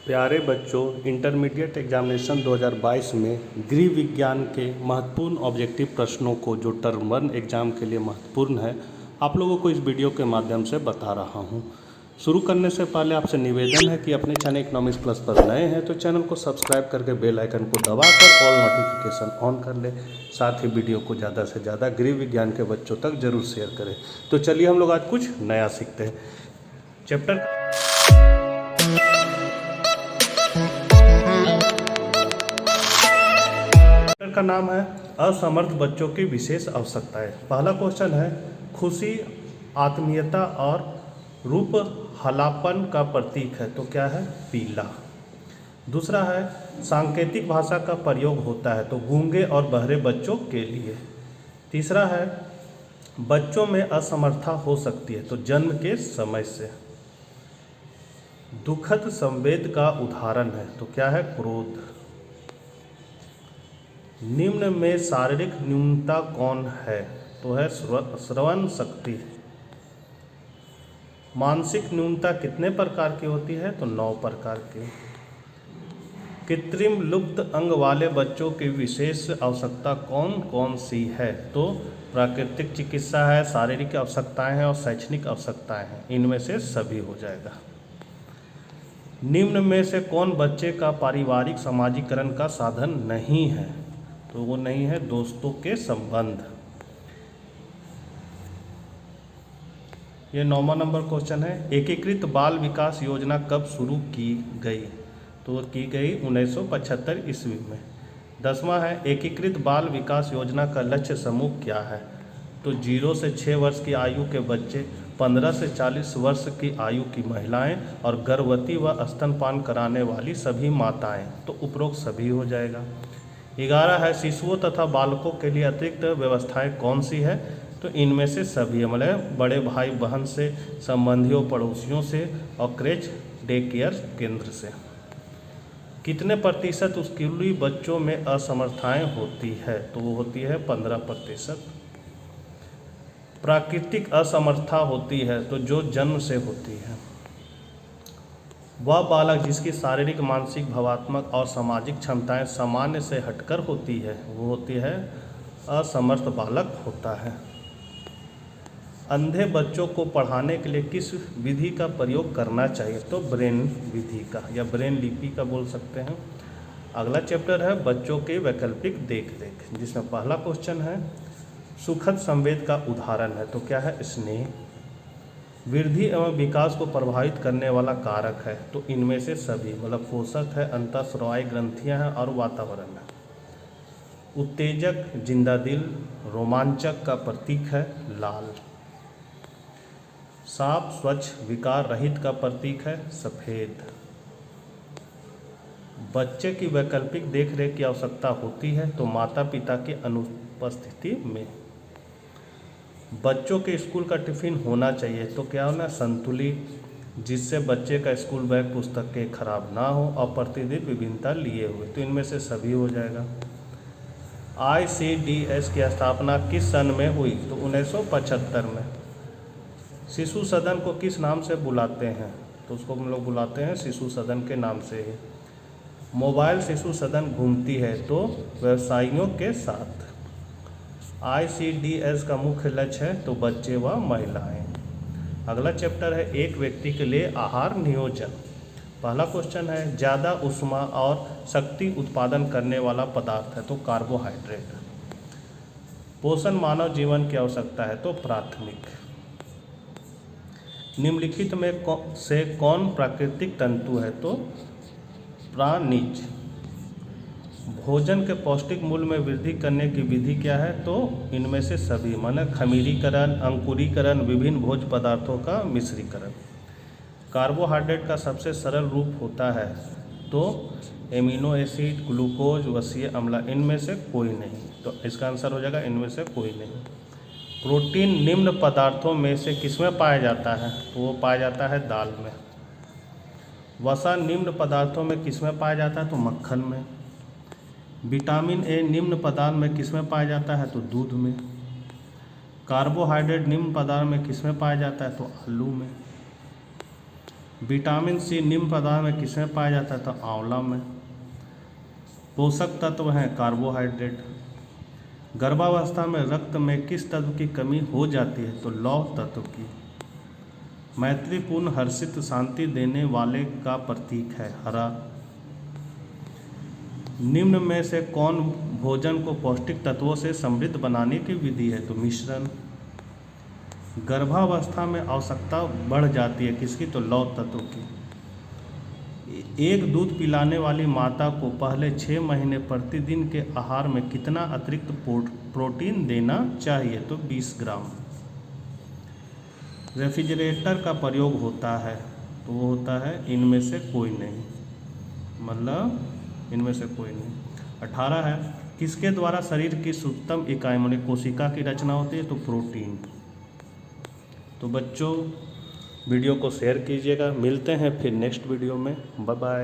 प्यारे बच्चों, intermediate examination 2022 में गृह विज्ञान के महत्वपूर्ण ऑब्जेक्टिव प्रश्नों को जो टर्म 1 एग्ज़ाम के लिए महत्वपूर्ण है, आप लोगों को इस वीडियो के माध्यम से बता रहा हूं। शुरू करने से पहले आपसे निवेदन है कि अपने चैनल इकोनॉमिक्स प्लस पर नए हैं तो चैनल को सब्सक्राइब करके बेल आइकन को दबाकर ऑल नोटिफिकेशन ऑन कर ले। साथ ही वीडियो को ज़्यादा से ज़्यादा गृह विज्ञान के बच्चों तक जरूर शेयर करें। तो चलिए हम लोग आज कुछ नया सीखते हैं। चैप्टर का नाम है असमर्थ बच्चों की विशेष आवश्यकताएं। पहला क्वेश्चन है, खुशी आत्मीयता और रूप हलापन का प्रतीक है, तो क्या है? पीला। दूसरा है, सांकेतिक भाषा का प्रयोग होता है, तो गूंगे और बहरे बच्चों के लिए। तीसरा है, बच्चों में असमर्थता हो सकती है, तो जन्म के समय से। दुखद संवेद का उदाहरण है, तो क्या है? क्रोध। निम्न में शारीरिक न्यूनता कौन है, तो है श्रवण शक्ति। मानसिक न्यूनता कितने प्रकार की होती है, तो 9 प्रकार की। कृत्रिम लुप्त अंग वाले बच्चों की विशेष आवश्यकता कौन कौन सी है, तो प्राकृतिक चिकित्सा है, शारीरिक आवश्यकताएं हैं और शैक्षणिक आवश्यकताएं हैं। इनमें से सभी हो जाएगा। निम्न में से कौन बच्चे का पारिवारिक समाजीकरण का साधन नहीं है, तो वो नहीं है दोस्तों के संबंध। ये 9वां नंबर क्वेश्चन है, एकीकृत बाल विकास योजना कब शुरू की गई, तो वो की गई 1975 ईस्वी में। 10वां है, एकीकृत बाल विकास योजना का लक्ष्य समूह क्या है, तो 0 से 6 वर्ष की आयु के बच्चे, 15 से 40 वर्ष की आयु की महिलाएं और गर्भवती व स्तनपान कराने वाली सभी माताएं, तो उपरोक्त सभी हो जाएगा। 11 है, शिशुओं तथा बालकों के लिए अतिरिक्त व्यवस्थाएं कौन सी है, तो इनमें से सभी, मतलब बड़े भाई बहन से, संबंधियों पड़ोसियों से और क्रेच डे केयर केंद्र से। कितने प्रतिशत स्कूली बच्चों में असमर्थताएं होती है, तो वो होती है 15%। प्राकृतिक असमर्थता होती है, तो जो जन्म से होती है। वह बालक जिसकी शारीरिक, मानसिक, भावात्मक और सामाजिक क्षमताएं सामान्य से हटकर होती है, वो होती है असमर्थ बालक होता है। अंधे बच्चों को पढ़ाने के लिए किस विधि का प्रयोग करना चाहिए, तो ब्रेन विधि का या ब्रेन लिपि का बोल सकते हैं। अगला चैप्टर है बच्चों के वैकल्पिक देख रेख, जिसमें पहला क्वेश्चन है, सुखद संवेद का उदाहरण है, तो क्या है? स्नेह। वृद्धि एवं विकास को प्रभावित करने वाला कारक है, तो इनमें से सभी, मतलब पोषक है, अंतःस्रावी ग्रंथियां हैं और वातावरण है। उत्तेजक जिंदा दिल, रोमांचक का प्रतीक है लाल। साफ स्वच्छ विकार रहित का प्रतीक है सफेद। बच्चे की वैकल्पिक देखरेख की आवश्यकता होती है, तो माता पिता की अनुपस्थिति में। बच्चों के स्कूल का टिफिन होना चाहिए, तो क्या होना? संतुलित, जिससे बच्चे का स्कूल बैग पुस्तकें खराब ना हो और प्रतिदिन विभिन्नता लिए हुए, तो इनमें से सभी हो जाएगा। ICDS की स्थापना किस सन में हुई, तो 1975 में। शिशु सदन को किस नाम से बुलाते हैं, तो उसको हम लोग बुलाते हैं शिशु सदन के नाम से ही। मोबाइल शिशु सदन घूमती है, तो व्यवसायियों के साथ। ICDS का मुख्य लक्ष्य है, तो बच्चे व महिलाएं। अगला चैप्टर है, एक व्यक्ति के लिए आहार नियोजन। पहला क्वेश्चन है, ज़्यादा ऊष्मा और शक्ति उत्पादन करने वाला पदार्थ है, तो कार्बोहाइड्रेट। पोषण मानव जीवन की आवश्यकता है, तो प्राथमिक। निम्नलिखित में से कौन प्राकृतिक तंतु है, तो प्राणिज। भोजन के पौष्टिक मूल्य में वृद्धि करने की विधि क्या है, तो इनमें से सभी, माने खमीरीकरण, अंकुरीकरण, विभिन्न भोज्य पदार्थों का मिश्रीकरण। कार्बोहाइड्रेट का सबसे सरल रूप होता है, तो एमिनो एसिड, ग्लूकोज, वसीय अम्ल, इनमें से कोई नहीं, तो इसका आंसर हो जाएगा इनमें से कोई नहीं। प्रोटीन निम्न पदार्थों में से किसमें पाया जाता है, तो वो पाया जाता है दाल में। वसा निम्न पदार्थों में किसमें पाया जाता है, तो मक्खन में। विटामिन ए निम्न पदार्थ में किसमें पाया जाता है, तो दूध में। कार्बोहाइड्रेट निम्न पदार्थ में किसमें पाया जाता है, तो आलू में। विटामिन सी निम्न पदार्थ में किसमें पाया जाता है? तो आंवला में। पोषक तत्व हैं कार्बोहाइड्रेट। गर्भावस्था में रक्त में किस तत्व की कमी हो जाती है? तो लौह तत्व की। मैत्रीपूर्ण हर्षित शांति देने वाले का प्रतीक है हरा। निम्न में से कौन भोजन को पौष्टिक तत्वों से समृद्ध बनाने की विधि है? तो मिश्रण। गर्भावस्था में आवश्यकता बढ़ जाती है किसकी? तो लौह तत्व की। एक दूध पिलाने वाली माता को पहले 6 महीने प्रतिदिन के आहार में कितना अतिरिक्त प्रोटीन देना चाहिए? तो 20 ग्राम। रेफ्रिजरेटर का प्रयोग होता है तो वो होता है इनमें से कोई नहीं, मतलब इनमें से कोई नहीं। 18 है, किसके द्वारा शरीर की सूक्ष्मतम इकाई माने कोशिका की रचना होती है? तो प्रोटीन। तो बच्चों वीडियो को शेयर कीजिएगा। मिलते हैं फिर नेक्स्ट वीडियो में। Bye bye.